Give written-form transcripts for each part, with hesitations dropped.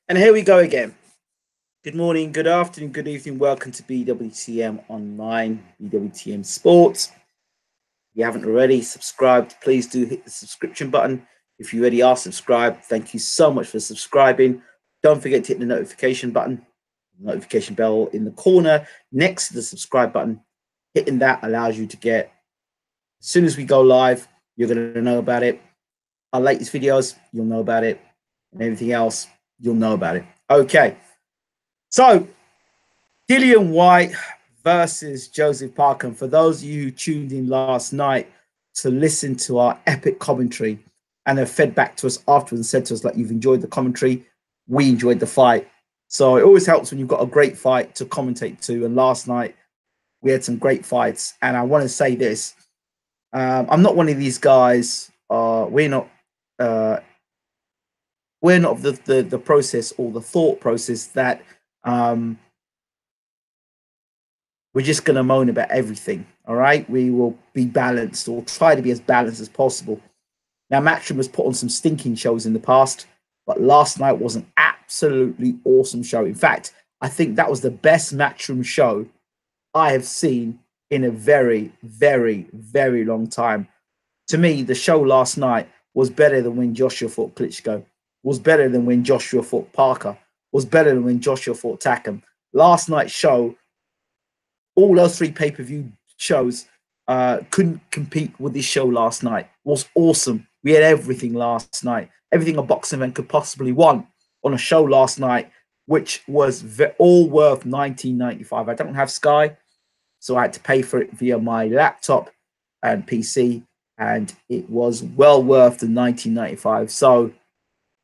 And here we go again. Good morning, good afternoon, good evening. Welcome to BWTM Online, BWTM Sports. If you haven't already subscribed, please do hit the subscription button. If you already are subscribed, thank you so much for subscribing. Don't forget to hit the notification button, notification bell in the corner next to the subscribe button. Hitting that allows you to get, as soon as we go live, you're going to know about it. Our latest videos, you'll know about it. And everything else, you'll know about it. Okay. So, Dillian Whyte versus Joseph Parker. And for those of you who tuned in last night to listen to our epic commentary and have fed back to us afterwards and said to us, like, you've enjoyed the commentary, we enjoyed the fight. So it always helps when you've got a great fight to commentate to. And last night we had some great fights. And I want to say this. I'm not one of these guys. We're not of the process or the thought process that we're just going to moan about everything. All right. We will be balanced or try to be as balanced as possible. Now, Matchroom has put on some stinking shows in the past, but last night was an absolutely awesome show. In fact, I think that was the best Matchroom show I have seen in a very, very, very long time. To me, the show last night was better than when Joshua fought Klitschko, was better than when Joshua fought Parker, was better than when Joshua fought Takam. Last night's show, all those three pay-per-view shows couldn't compete with this show last night. It was awesome. We had everything last night. Everything a boxing event could possibly want on a show last night, which was all worth $19.95. I don't have Sky, so I had to pay for it via my laptop and PC, and it was well worth the $19.95. So,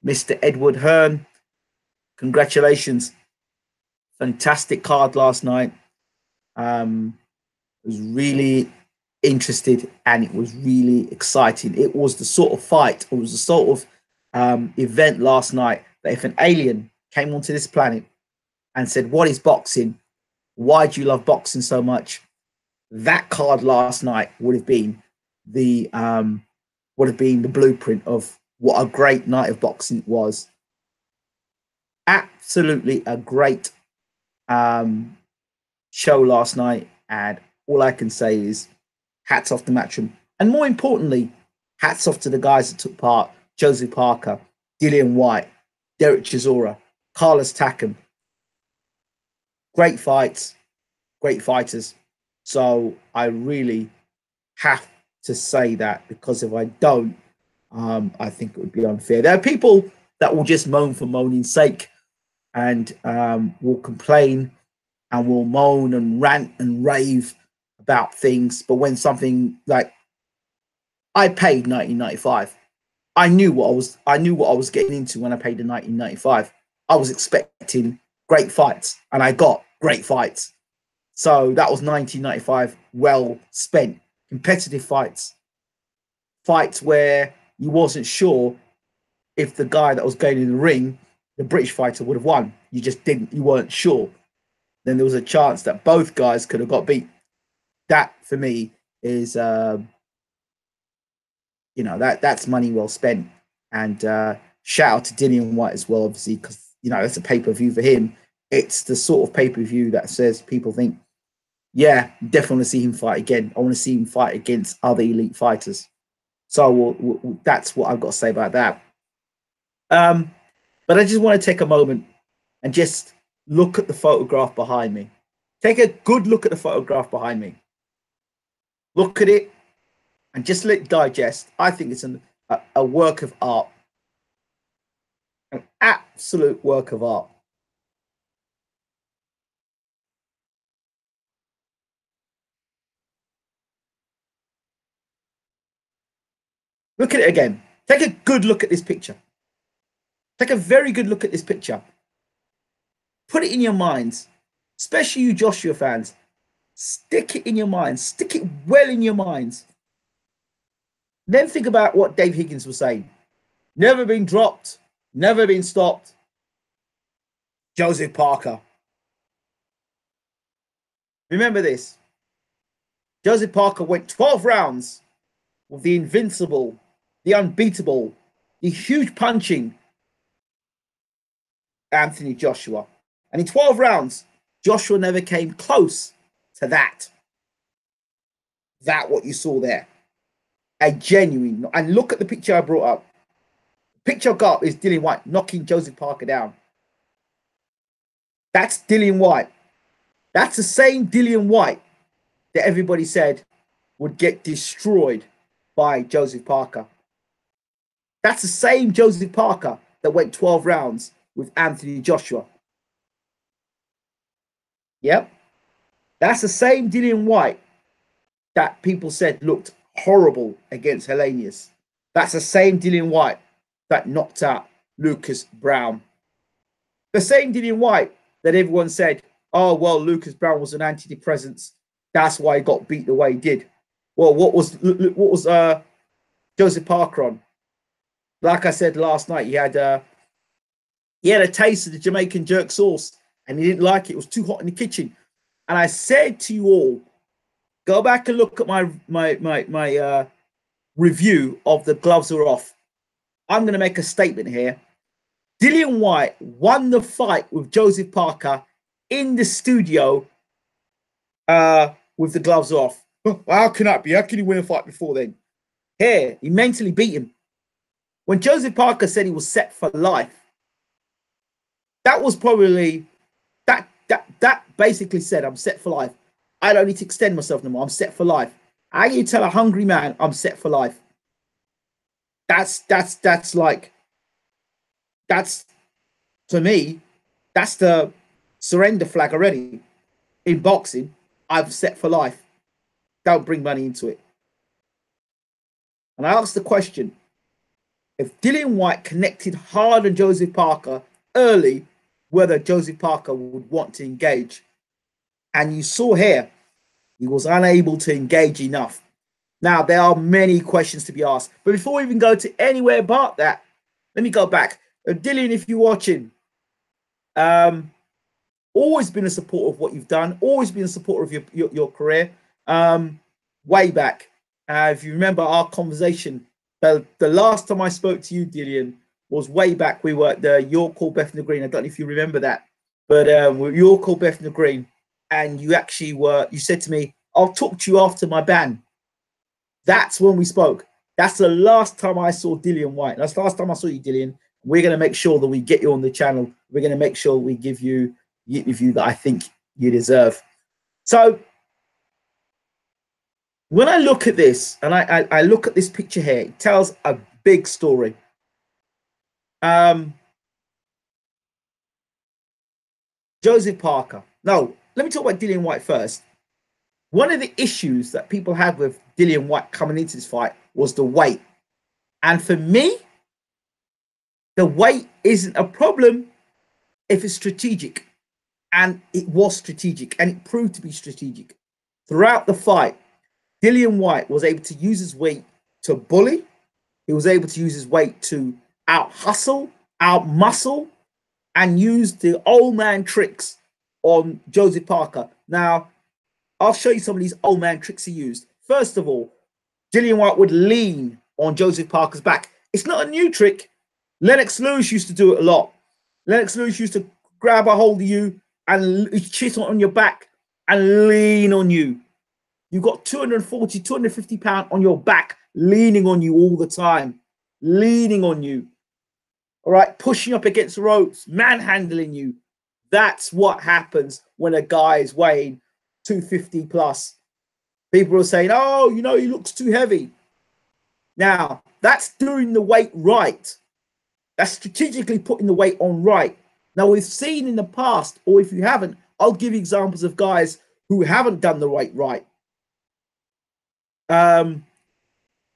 Mr. Edward Hearn, congratulations. Fantastic card last night. Was really interested and it was really exciting. It was the sort of fight, it was the sort of event last night that if an alien came onto this planet and said, "What is boxing? Why do you love boxing so much?" That card last night would have been the blueprint of what a great night of boxing was. Absolutely a great show last night, and all I can say is hats off to Matchroom, and more importantly, hats off to the guys that took part: Joseph Parker, Dillian Whyte, Derek Chisora, Carlos Takam. Great fights, great fighters. So I really have to say that, because if I don't, I think it would be unfair. There are people that will just moan for moaning's sake and will complain and will moan and rant and rave about things. But when something like, I paid $19.95, I knew what I was getting into when I paid the $19.95. I was expecting great fights, and I got great fights. So that was $19.95 well spent. Competitive fights where you wasn't sure if the guy that was going in the ring, the British fighter, would have won. You weren't sure. Then there was a chance that both guys could have got beat. That for me is, that's money well spent. And shout out to Dillian Whyte as well, obviously, because that's a pay-per-view for him. It's the sort of pay-per-view that says people think, yeah, definitely want to see him fight again. I want to see him fight against other elite fighters. So that's what I've got to say about that. But I just want to take a moment and just look at the photograph behind me. Take a good look at the photograph behind me. Look at it and just let it digest. I think it's a work of art. An absolute work of art. Look at it again. Take a good look at this picture. Take a very good look at this picture. Put it in your minds, especially you Joshua fans. Stick it in your minds. Stick it well in your minds. Then think about what Dave Higgins was saying. Never been dropped, never been stopped. Joseph Parker. Remember this. Joseph Parker went 12 rounds with the invincible, the unbeatable, the huge punching Anthony Joshua. And in 12 rounds, Joshua never came close to that. That what you saw there. A genuine, and look at the picture I brought up. The picture I got up is Dillian Whyte knocking Joseph Parker down. That's Dillian Whyte. That's the same Dillian Whyte that everybody said would get destroyed by Joseph Parker. That's the same Joseph Parker that went 12 rounds with Anthony Joshua. Yep. That's the same Dillian Whyte that people said looked horrible against Helenius. That's the same Dillian Whyte that knocked out Lucas Brown. The same Dillian Whyte that everyone said, oh, well, Lucas Brown was on antidepressants. That's why he got beat the way he did. Well, what was Joseph Parker on? Like I said last night, he had a taste of the Jamaican jerk sauce and he didn't like it. It was too hot in the kitchen. And I said to you all, go back and look at my review of The Gloves Are Off. I'm going to make a statement here. Dillian Whyte won the fight with Joseph Parker in the studio with The Gloves Are Off. How can that be? How can he win a fight before then? Here, he mentally beat him. When Joseph Parker said he was set for life, that was probably, that basically said, I'm set for life. I don't need to extend myself no more. I'm set for life. How do you tell a hungry man I'm set for life? That's to me, that's the surrender flag already. In boxing, I'm set for life. Don't bring money into it. And I asked the question, if Dillian Whyte connected hard on Joseph Parker early, whether Joseph Parker would want to engage. And you saw here, he was unable to engage enough. Now, there are many questions to be asked. But before we even go to anywhere but that, let me go back. Dillian, if you're watching, always been a supporter of what you've done, always been a supporter of your career. Way back, if you remember our conversation, the last time I spoke to you, Dillian, was way back. We were at the York Hall, Bethnal Green. I don't know if you remember that, but we York Hall, Bethnal Green, and you actually you said to me, I'll talk to you after my ban. That's when we spoke. That's the last time I saw Dillian Whyte. That's the last time I saw you, Dillian. We're going to make sure that we get you on the channel. We're going to make sure we give you the interview that I think you deserve. So when I look at this, and I look at this picture here, it tells a big story. Joseph Parker. No, let me talk about Dillian Whyte first. One of the issues that people had with Dillian Whyte coming into this fight was the weight. And for me, the weight isn't a problem if it's strategic. And it was strategic, and it proved to be strategic. Throughout the fight, Dillian Whyte was able to use his weight to bully. He was able to use his weight to out-hustle, out-muscle, and use the old man tricks on Joseph Parker. Now, I'll show you some of these old man tricks he used. First of all, Dillian Whyte would lean on Joseph Parker's back. It's not a new trick. Lennox Lewis used to do it a lot. Lennox Lewis used to grab a hold of you and chit on your back and lean on you. You've got 240, 250 pounds on your back, leaning on you all the time, leaning on you. All right, pushing up against the ropes, manhandling you. That's what happens when a guy is weighing 250 plus. People are saying, oh, you know, he looks too heavy. Now, that's doing the weight right. That's strategically putting the weight on right. Now, we've seen in the past, or if you haven't, I'll give you examples of guys who haven't done the weight right. Prime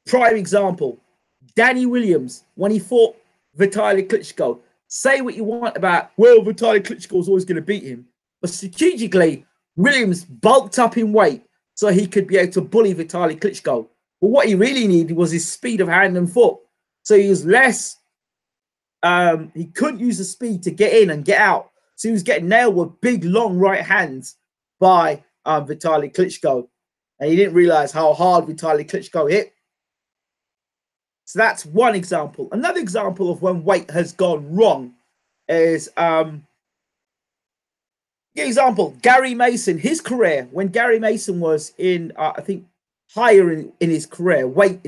example, Danny Williams, when he fought Vitaly Klitschko. Say what you want about, well, Vitaly Klitschko is always going to beat him. But strategically, Williams bulked up in weight so he could be able to bully Vitaly Klitschko. But what he really needed was his speed of hand and foot. So he was less, he couldn't use the speed to get in and get out. So he was getting nailed with big, long right hands by Vitaly Klitschko. And he didn't realize how hard Vitaly Klitschko hit. So that's one example. Another example of when weight has gone wrong is example, Gary Mason, his career, when Gary Mason was in, I think, higher in his career, weight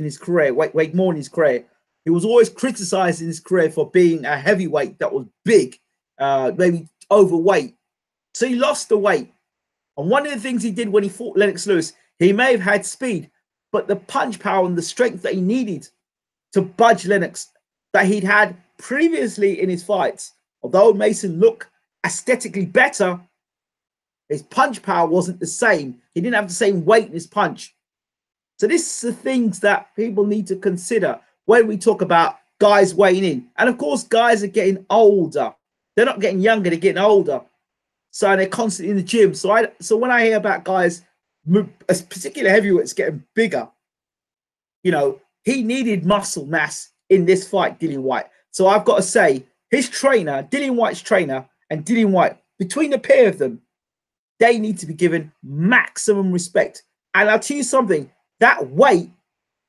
more in his career, he was always criticized in his career for being a heavyweight that was big, maybe overweight. So he lost the weight. And one of the things he did when he fought Lennox Lewis, he may have had speed, but the punch power and the strength that he needed to budge Lennox that he'd had previously in his fights, although Mason looked aesthetically better, his punch power wasn't the same. He didn't have the same weight in his punch. So this is the things that people need to consider when we talk about guys weighing in. And of course, guys are getting older. They're not getting younger, they're getting older. So they're constantly in the gym. So when I hear about guys, particularly heavyweights, getting bigger, you know, he needed muscle mass in this fight, Dillian Whyte. So I've got to say, his trainer, Dillian Whyte's trainer, and Dillian Whyte, between the pair of them, they need to be given maximum respect. And I'll tell you something, that weight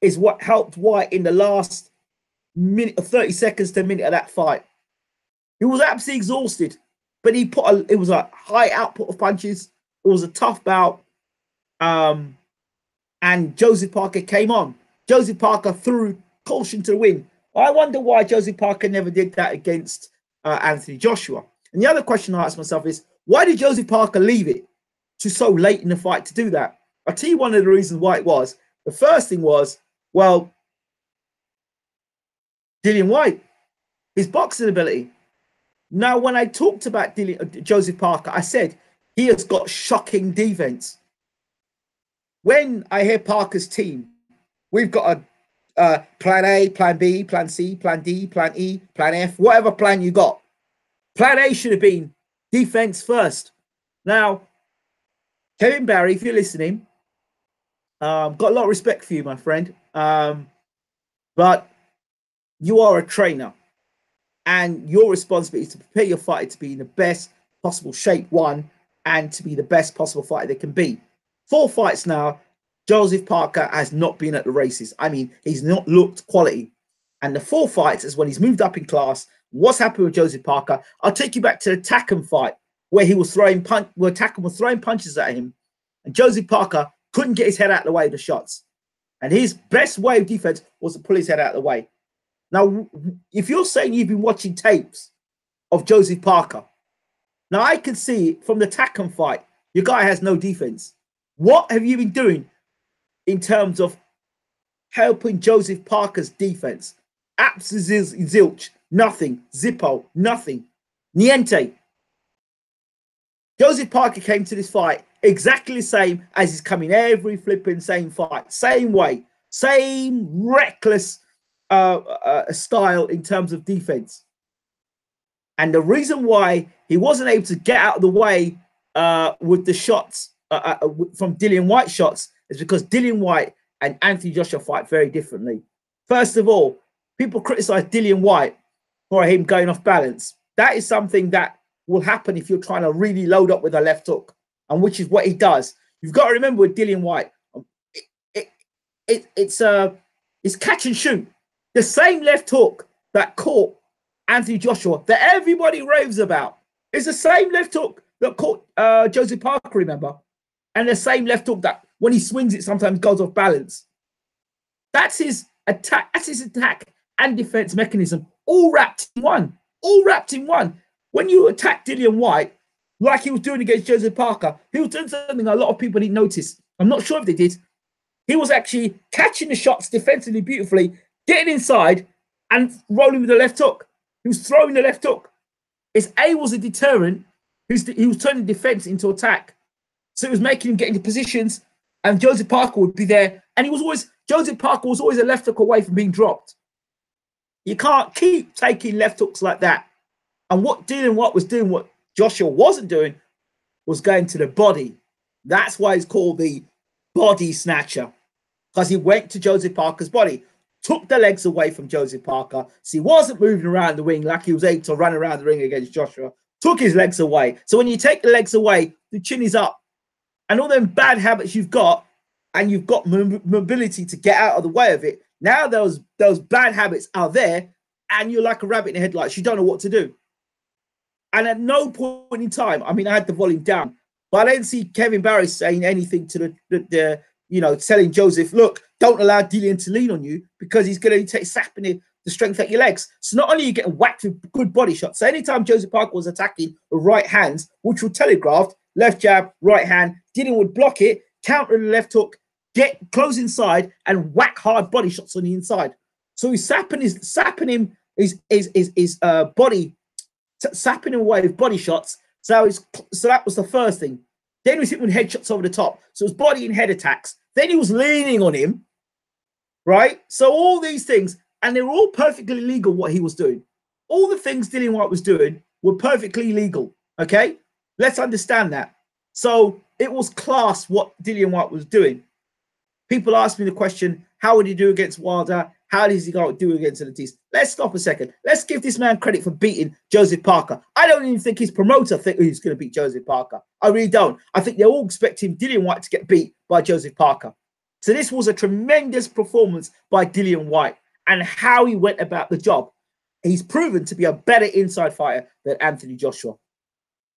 is what helped Whyte in the last minute or 30 seconds to a minute of that fight. He was absolutely exhausted, but it was a high output of punches. It was a tough bout. And Joseph Parker came on. Joseph Parker threw caution to the wind. I wonder why Joseph Parker never did that against Anthony Joshua. And the other question I ask myself is, why did Joseph Parker leave it to so late in the fight to do that? I'll tell you one of the reasons why it was. The first thing was, well, Dillian Whyte, his boxing ability. Now, when I talked about Joseph Parker, I said he has got shocking defense. When I hear Parker's team, we've got a plan A, plan B, plan C, plan D, plan E, plan F, whatever plan you got. Plan A should have been defense first. Now, Kevin Barry, if you're listening, got a lot of respect for you, my friend. But you are a trainer, and your responsibility is to prepare your fighter to be in the best possible shape, one, and to be the best possible fighter they can be. 4 fights now, Joseph Parker has not been at the races. I mean, he's not looked quality. And the 4 fights is when he's moved up in class. What's happened with Joseph Parker? I'll take you back to the Takam fight where he was where Takam was throwing punches at him, and Joseph Parker couldn't get his head out of the way of the shots. And his best way of defense was to pull his head out of the way. Now, if you're saying you've been watching tapes of Joseph Parker, now I can see from the Takam fight, your guy has no defense. What have you been doing in terms of helping Joseph Parker's defense? Absolutely zilch, nothing. Zippo, nothing. Niente. Joseph Parker came to this fight exactly the same as he's coming every flipping same fight. Same way. Same reckless style in terms of defense. And the reason why he wasn't able to get out of the way with the shots from Dillian Whyte shots is because Dillian Whyte and Anthony Joshua fight very differently. First of all, people criticize Dillian Whyte for him going off balance. That is something that will happen if you're trying to really load up with a left hook, and which is what he does. You've got to remember with Dillian Whyte, it's catch and shoot. The same left hook that caught Anthony Joshua that everybody raves about is the same left hook that caught Joseph Parker, remember? And the same left hook that when he swings it sometimes goes off balance. That's his attack. That's his attack and defense mechanism, all wrapped in one. All wrapped in one. When you attack Dillian Whyte, like he was doing against Joseph Parker, he was doing something a lot of people didn't notice. I'm not sure if they did. He was actually catching the shots defensively beautifully, getting inside and rolling with the left hook. He was throwing the left hook. His A was a deterrent. He was turning defense into attack. So it was making him get into positions, and Joseph Parker would be there. And Joseph Parker was always a left hook away from being dropped. You can't keep taking left hooks like that. And what Dillian Whyte was doing, what Joshua wasn't doing, was going to the body. That's why he's called the body snatcher, because he went to Joseph Parker's body, took the legs away from Joseph Parker, so he wasn't moving around the ring like he was able to run around the ring against Joshua, took his legs away. So when you take the legs away, the chin is up. And all them bad habits you've got, and you've got mobility to get out of the way of it, now those bad habits are there, and you're like a rabbit in the headlights. You don't know what to do. And at no point in time, I mean, I had the volume down, but I didn't see Kevin Barry saying anything to the you know, telling Joseph, look, don't allow Dillian to lean on you because he's going to take sapping the strength at your legs. So not only are you getting whacked with good body shots, so anytime Joseph Parker was attacking with right hands, which were telegraphed, left jab, right hand, Dillian would block it, counter the left hook, get close inside and whack hard body shots on the inside. So he's sapping him his body, sapping him away with body shots. So that was the first thing. Then he was hitting with headshots over the top. So it was body and head attacks. Then he was leaning on him, right? So all these things, and they were all perfectly legal what he was doing. All the things Dillian Whyte was doing were perfectly legal, okay? Let's understand that. So it was class what Dillian Whyte was doing. People ask me the question, how would he do against Wilder? How does he go do against Ortiz? Let's stop a second. Let's give this man credit for beating Joseph Parker. I don't even think his promoter think he's going to beat Joseph Parker. I really don't. I think they're all expecting Dillian Whyte to get beat by Joseph Parker. So this was a tremendous performance by Dillian Whyte and how he went about the job. He's proven to be a better inside fighter than Anthony Joshua.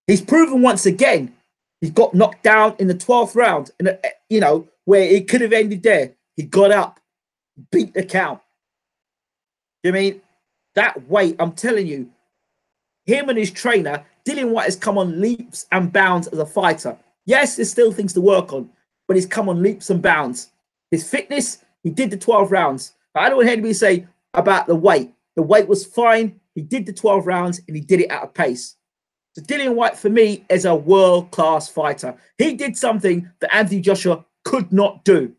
He's proven once again, he got knocked down in the 12th round, and you know, where it could have ended there. He got up, beat the count. You know what I mean? That weight, I'm telling you, him and his trainer, Dillian Whyte, has come on leaps and bounds as a fighter. Yes, there's still things to work on, but he's come on leaps and bounds. His fitness, he did the 12 rounds. I don't want anybody to say about the weight. The weight was fine. He did the 12 rounds and he did it at a pace. So Dillian Whyte, for me, is a world-class fighter. He did something that Anthony Joshua could not do.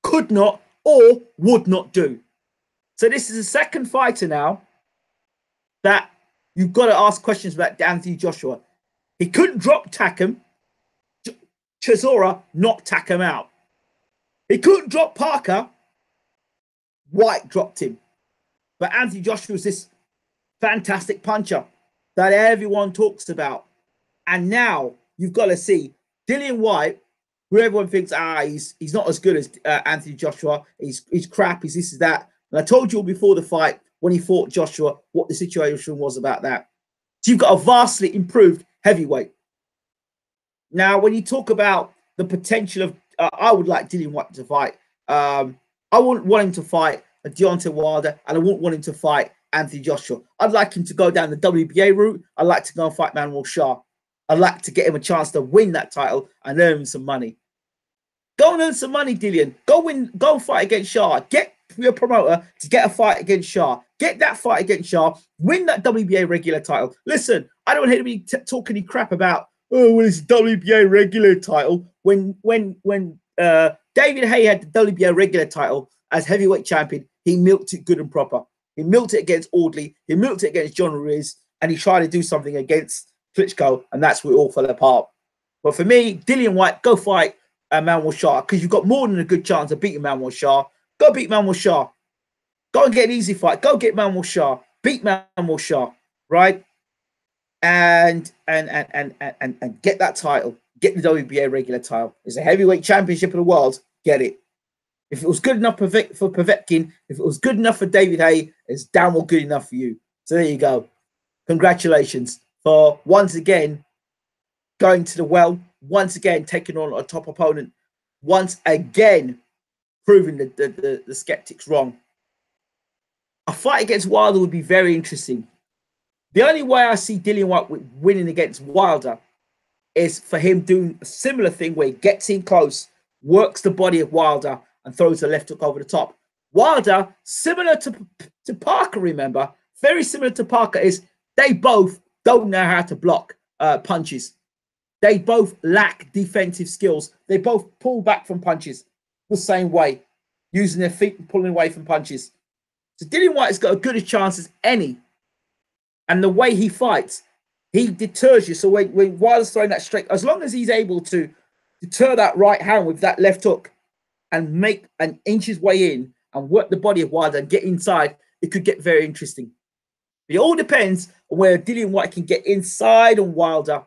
Could not or would not do. So this is the second fighter now that you've got to ask questions about Anthony Joshua. He couldn't drop Takam. Chisora knocked Takam out. He couldn't drop Parker. Whyte dropped him. But Anthony Joshua was this fantastic puncher that everyone talks about. And now you've got to see Dillian Whyte, who everyone thinks, he's not as good as Anthony Joshua. He's crap. He's this, is that. And I told you all before the fight, when he fought Joshua, what the situation was about that. So you've got a vastly improved heavyweight. Now, when you talk about the potential of, I would like Dillian Whyte to fight. I wouldn't want him to fight Deontay Wilder, and I wouldn't want him to fight Anthony Joshua. I'd like him to go down the WBA route. I'd like to go and fight Manuel Shah. I'd like to get him a chance to win that title and earn some money. Go and earn some money, Dillian. Go fight against Shah. Get your promoter to get a fight against Shah. Get that fight against Shah. Win that WBA regular title. Listen, I don't hear me talk any crap about, well, it's WBA regular title. When David Haye had the WBA regular title as heavyweight champion, he milked it good and proper. He milked it against Audley. He milked it against John Ruiz. And he tried to do something against Klitschko, and that's where it all fell apart. But for me, Dillian Whyte, go fight Manuel Shah, because you've got more than a good chance of beating Manuel Shah. Go beat Manuel Shah. Go and get an easy fight. Go get Manuel Shah. Beat Manuel Shah, right? And get that title. Get the WBA regular title. It's a heavyweight championship of the world. Get it. If it was good enough for Povetkin, if it was good enough for David Haye, it's damn well good enough for you. So there you go. Congratulations for once again going to the well, once again taking on a top opponent, once again proving the skeptics wrong. A fight against Wilder would be very interesting. The only way I see Dillian Whyte winning against Wilder is for him doing a similar thing where he gets in close, works the body of Wilder, and throws a left hook over the top. Wilder, similar to Parker, remember, very similar to Parker, is they both don't know how to block punches. They both lack defensive skills. They both pull back from punches the same way, using their feet and pulling away from punches. So Dillian Whyte has got as good a chance as any. And the way he fights, he deters you. So when Wilder's throwing that straight, as long as he's able to deter that right hand with that left hook and make an inch his way in and work the body of Wilder and get inside, it could get very interesting. It all depends on where Dillian Whyte can get inside on Wilder.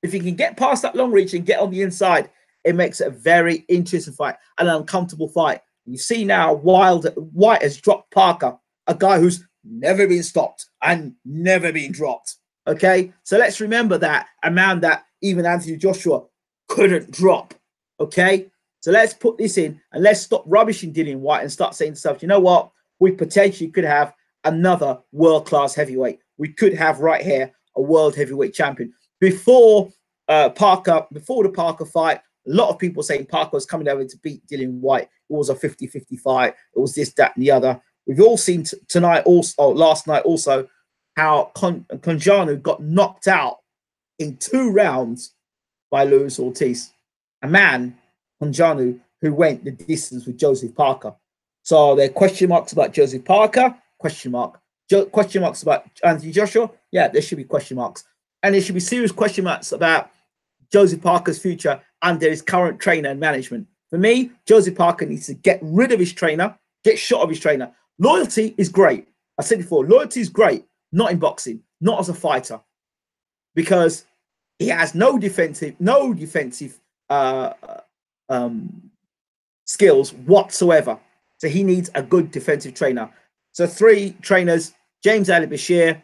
If he can get past that long reach and get on the inside, it makes it a very interesting fight, an uncomfortable fight. You see now Whyte has dropped Parker, a guy who's never been stopped and never been dropped. Okay, so let's remember that amount that even Anthony Joshua couldn't drop. Okay, so let's put this in and let's stop rubbishing Dillian Whyte and start saying to stuff. You know what? We potentially could have another world-class heavyweight. We could have right here a world heavyweight champion. Before the Parker fight, a lot of people saying Parker was coming over to beat Dillian Whyte. It was a 50-50 fight. It was this, that, and the other. We've all seen tonight, also last night, also how Conjanu got knocked out in 2 rounds by Luis Ortiz, a man, Conjanu, who went the distance with Joseph Parker. So there are question marks about Joseph Parker, question mark. Question marks about Anthony Joshua. Yeah, there should be question marks. And there should be serious question marks about Joseph Parker's future under his current trainer and management. For me, Joseph Parker needs to get rid of his trainer, get shot of his trainer. Loyalty is great. I said before, loyalty is great, not in boxing, not as a fighter, because he has no defensive skills whatsoever. So he needs a good defensive trainer. So 3 trainers: James Ali Bashir,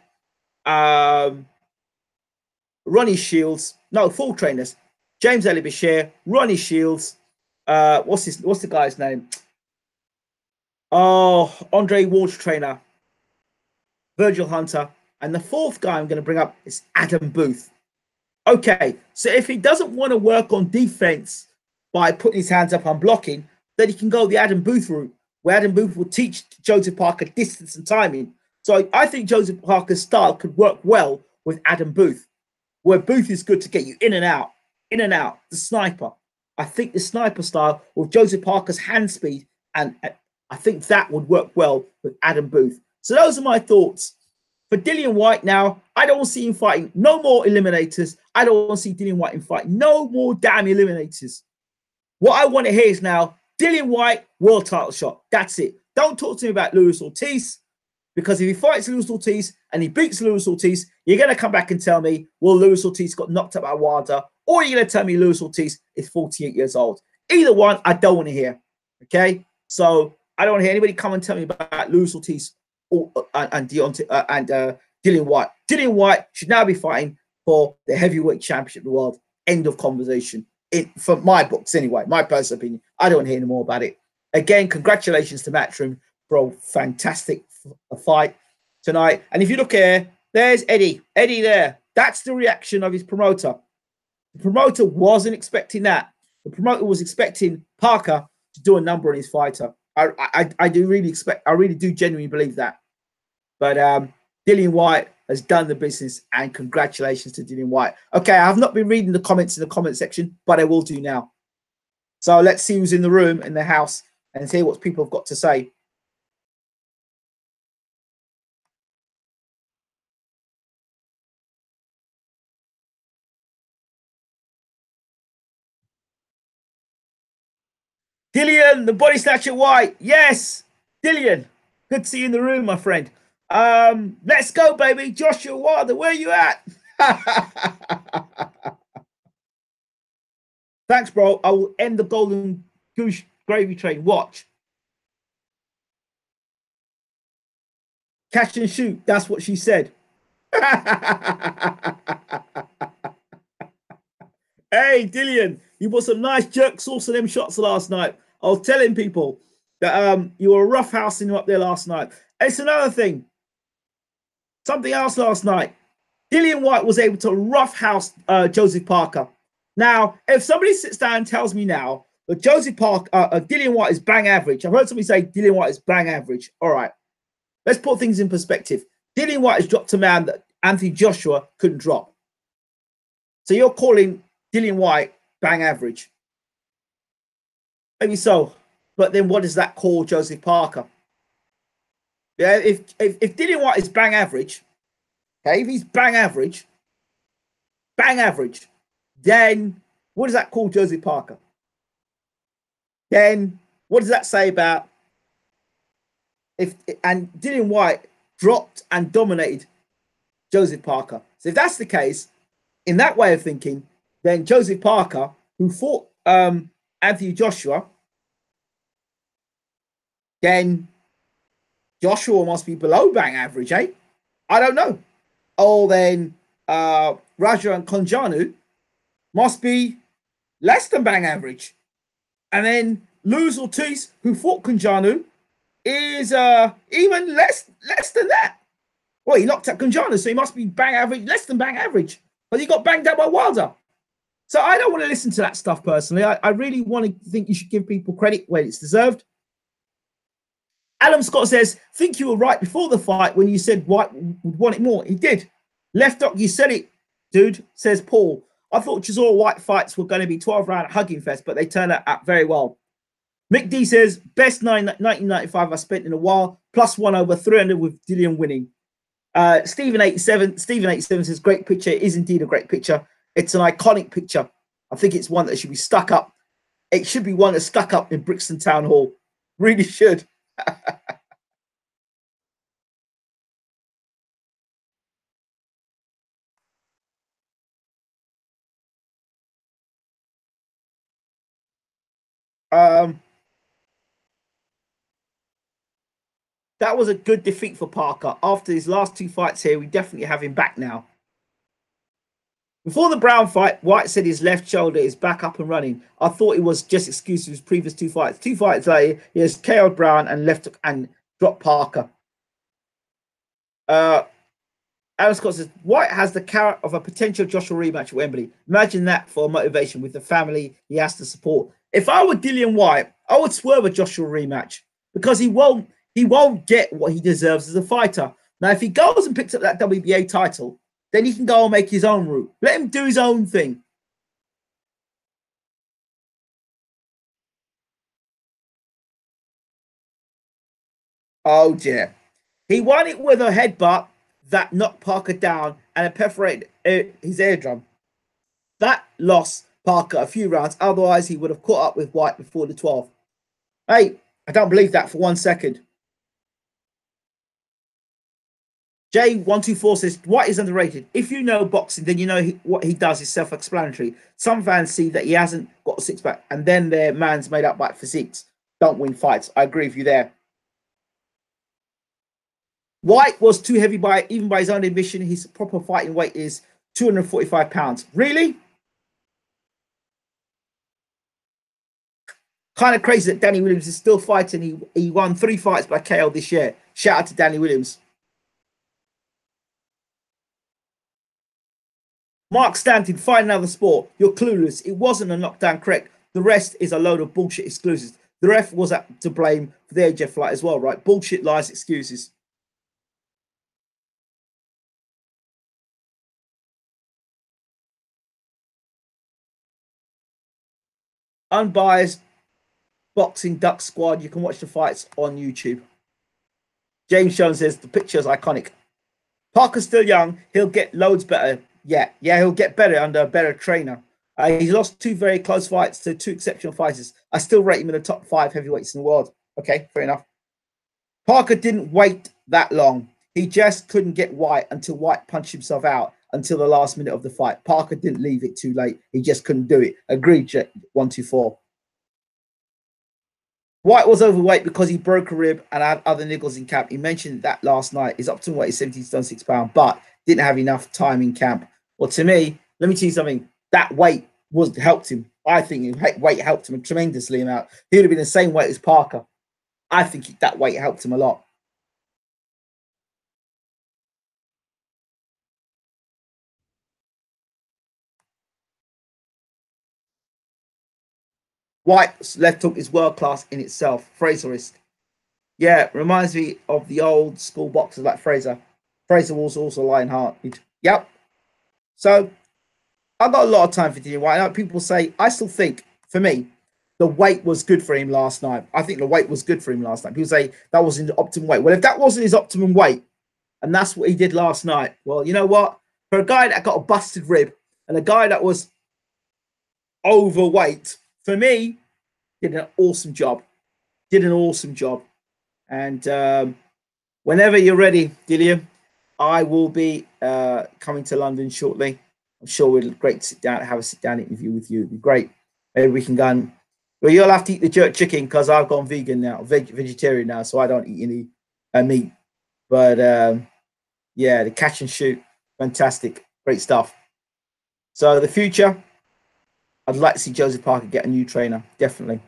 Ronnie Shields. No, 4 trainers: James Ali Bashir, Ronnie Shields. What's the guy's name? Oh, Andre Ward's trainer, Virgil Hunter. And the 4th guy I'm going to bring up is Adam Booth. Okay, so if he doesn't want to work on defense by putting his hands up and blocking, then he can go the Adam Booth route, where Adam Booth will teach Joseph Parker distance and timing. So I think Joseph Parker's style could work well with Adam Booth, where Booth is good to get you in and out, the sniper. I think the sniper style with Joseph Parker's hand speed, and I think that would work well with Adam Booth. So those are my thoughts. For Dillian Whyte now, I don't see him fighting no more eliminators. I don't want to see Dillian Whyte in fight no more damn eliminators. What I want to hear is now Dillian Whyte world title shot. That's it. Don't talk to me about Luis Ortiz, because if he fights Luis Ortiz and he beats Luis Ortiz, you're going to come back and tell me, well, Luis Ortiz got knocked out by Wilder, or you're going to tell me Luis Ortiz is 48 years old. Either one, I don't want to hear. Okay, so I don't want to hear anybody come and tell me about Luis Ortiz and Dillian Whyte. Dillian Whyte should now be fighting for the heavyweight championship of the world. End of conversation. For my books, anyway, my personal opinion. I don't want to hear any more about it. Again, congratulations to Matchroom for a fantastic fight tonight. And if you look here, there's Eddie. Eddie there. That's the reaction of his promoter. The promoter wasn't expecting that. The promoter was expecting Parker to do a number on his fighter. I really do genuinely believe that. But Dillian Whyte has done the business, and congratulations to Dillian Whyte. Okay, I have not been reading the comments in the comment section, but I will do now. So let's see who's in the room, in the house, and see what people have got to say. Dillian, the body snatcher White. Yes, Dillian. Good to see you in the room, my friend. Let's go, baby. Joshua Wilder, where are you at? Thanks, bro. I will end the golden goose gravy train. Watch. Catch and shoot. That's what she said. Hey, Dillian, you bought some nice jerk sauce of them shots last night. I was telling people that you were roughhousing him up there last night. It's another thing. Something else last night. Dillian Whyte was able to roughhouse Joseph Parker. Now, if somebody sits down and tells me now that Dillian Whyte is bang average, I've heard somebody say Dillian Whyte is bang average. All right, let's put things in perspective. Dillian Whyte has dropped a man that Anthony Joshua couldn't drop. So you're calling Dillian Whyte bang average? Maybe so, but then what does that call Joseph Parker? Yeah, if Dillian Whyte is bang average, okay, if he's bang average, then what does that call Joseph Parker? Then what does that say about and Dillian Whyte dropped and dominated Joseph Parker? So if that's the case, in that way of thinking, then Joseph Parker, who fought Anthony Joshua, then Joshua must be below bang average, eh? I don't know. Oh, then Raja and Konjanu must be less than bang average. And then Luz Ortiz, who fought Konjanu, is even less than that. Well, he knocked out Konjanu, so he must be bang average, less than bang average. But he got banged out by Wilder. So I don't want to listen to that stuff personally. I really want to think you should give people credit where it's deserved. Alan Scott says, think you were right before the fight when you said White would want it more. He did. Left Doc, you said it, dude, says Paul. I thought Chisora White fights were going to be 12-round hugging fest, but they turned out very well. Mick D says, best 1995 I spent in a while, plus one over 300 with Dillian winning. Stephen 87 says, great picture. It is indeed a great picture. It's an iconic picture. I think it's one that should be stuck up. It should be one that's stuck up in Brixton Town Hall. Really should. That was a good defeat for Parker. After his last two fights here, we definitely have him back now. Before the Brown fight, White said his left shoulder is back up and running. I thought it was just excuse for his previous two fights. 2 fights later, he has KO'd Brown and left and dropped Parker. Alan Scott says, White has the carrot of a potential Joshua rematch at Wembley. Imagine that for motivation with the family he has to support. If I were Dillian Whyte, I would swerve a Joshua rematch because he won't get what he deserves as a fighter. Now, if he goes and picks up that WBA title, then he can go and make his own route. Let him do his own thing. Oh, dear. He won it with a headbutt that knocked Parker down and perforated his eardrum. That lost Parker a few rounds. Otherwise, he would have caught up with White before the 12th. Hey, I don't believe that for 1 second. J124 says, White is underrated. If you know boxing, then you know what he does is self-explanatory. Some fans see that he hasn't got a six-pack, and then their man's made up by physiques. Don't win fights. I agree with you there. White was too heavy even by his own admission. His proper fighting weight is 245 pounds. Really? Kind of crazy that Danny Williams is still fighting. He won 3 fights by KO this year. Shout out to Danny Williams. Mark Stanton, find another sport. You're clueless. It wasn't a knockdown, correct? The rest is a load of bullshit excuses. The ref was to blame for the AJ flight as well, right? Bullshit, lies, excuses. Unbiased Boxing Duck Squad. You can watch the fights on YouTube. James Jones says the picture is iconic. Parker's still young. He'll get loads better. Yeah, he'll get better under a better trainer. He's lost 2 very close fights to 2 exceptional fighters. I still rate him in the top 5 heavyweights in the world. Okay, fair enough. Parker didn't wait that long. He just couldn't get White until White punched himself out until the last minute of the fight. Parker didn't leave it too late. He just couldn't do it. Agreed, 124. White was overweight because he broke a rib and had other niggles in camp. He mentioned that last night. His optimal weight is 17 stone 6 pounds, but didn't have enough time in camp. Well, to me, let me tell you something. That weight helped him. I think weight helped him tremendously amount. He would have been the same weight as Parker. I think that weight helped him a lot. White's left hook is world class in itself. Fraserist. Yeah, reminds me of the old school boxers like Fraser. Fraser was also Lionhearted. Yep. So I've got a lot of time for Dillian Whyte. People say, I still think, for me, the weight was good for him last night. I think the weight was good for him last night. People say that wasn't the optimum weight. Well, if that wasn't his optimum weight, and that's what he did last night, well, you know what? For a guy that got a busted rib and a guy that was overweight, for me, did an awesome job. Did an awesome job. And whenever you're ready, Dillian, I will be coming to London shortly. I'm sure we'll great to sit down, have a sit-down interview with you. It'd be great. Maybe we can go and... Well, you'll have to eat the jerk chicken because I've gone vegan now, vegetarian now, so I don't eat any meat. But, yeah, the catch and shoot, fantastic. Great stuff. So the future, I'd like to see Joseph Parker get a new trainer, definitely.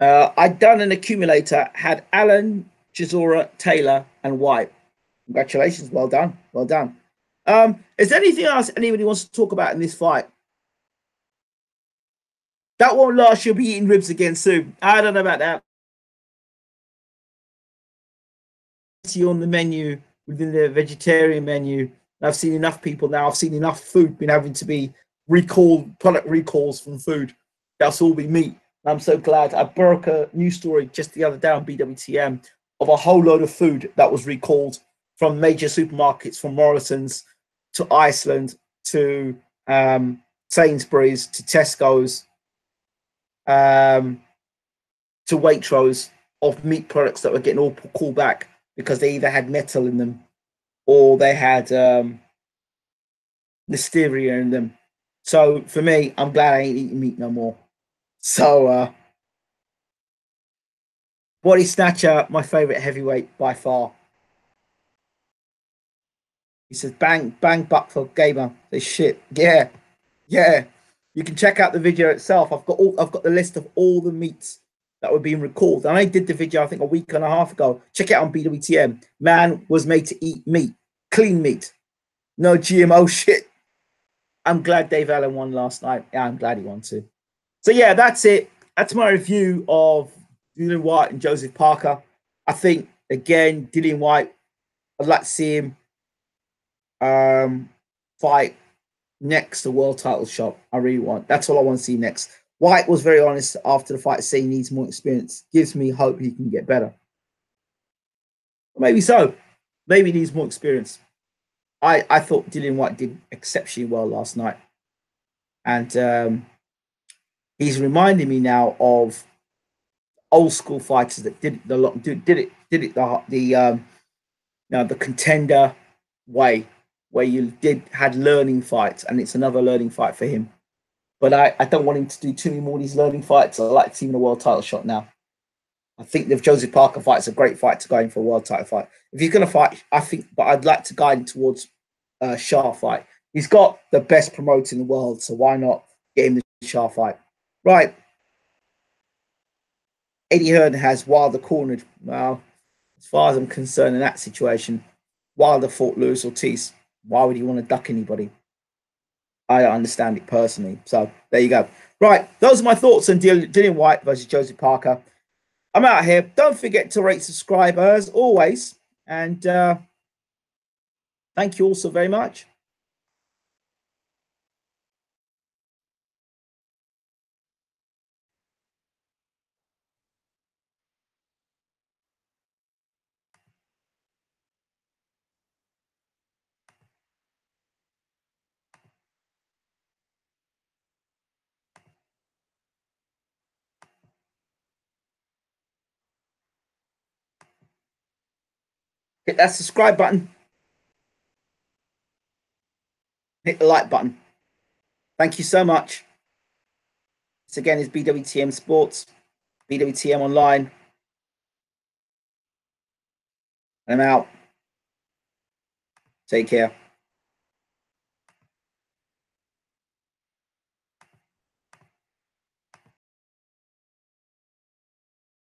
I'd done an accumulator, had Allen, Chisora, Taylor, and White. Congratulations, well done, well done. Is there anything else anybody wants to talk about in this fight? That won't last. You'll be eating ribs again soon. I don't know about that. On the menu, within the vegetarian menu, I've seen enough people now. I've seen enough food been having to be recalled, product recalls from food. That's all be meat. I'm so glad. I broke a news story just the other day on BWTM of a whole load of food that was recalled from major supermarkets, from Morrison's to Iceland to Sainsbury's to Tesco's to Waitrose, of meat products that were getting all called back because they either had metal in them or they had listeria in them. So for me, I'm glad I ain't eating meat no more. So body snatcher, my favorite heavyweight by far. He says, bang, bang, buck for gamer. This shit. Yeah. Yeah. You can check out the video itself. I've got the list of all the meats that were being recalled. And I did the video, I think, a week and a half ago. Check it out on BWTM. Man was made to eat meat. Clean meat. No GMO shit. I'm glad Dave Allen won last night. Yeah, I'm glad he won too. So yeah, that's it. That's my review of Dillian Whyte and Joseph Parker. I think, again, Dillian Whyte, I'd like to see him fight next the world title shot. I really want. That's all I want to see next. Whyte was very honest after the fight, saying he needs more experience. Gives me hope he can get better. Maybe so. Maybe he needs more experience. I thought Dillian Whyte did exceptionally well last night. And he's reminding me now of old school fighters that did the contender way, where you had learning fights, and it's another learning fight for him. But I don't want him to do too many more of these learning fights. I like to see him in a world title shot now. I think the Joseph Parker fight is a great fight to go in for a world title fight. If you're going to fight, I think, but I'd like to guide him towards Shah fight. He's got the best promoter in the world, so why not get him the Shah fight? Right. Eddie Hearn has Wilder cornered. Well, as far as I'm concerned in that situation, Wilder fought Luis Ortiz. Why would he want to duck anybody? I don't understand it personally. So there you go. Right. Those are my thoughts on Dillian Whyte versus Joseph Parker. I'm out here. Don't forget to rate, subscribe as always. And thank you all so very much. Hit that subscribe button. Hit the like button. Thank you so much. This again is BWTM Sports, BWTM Online. I'm out. Take care.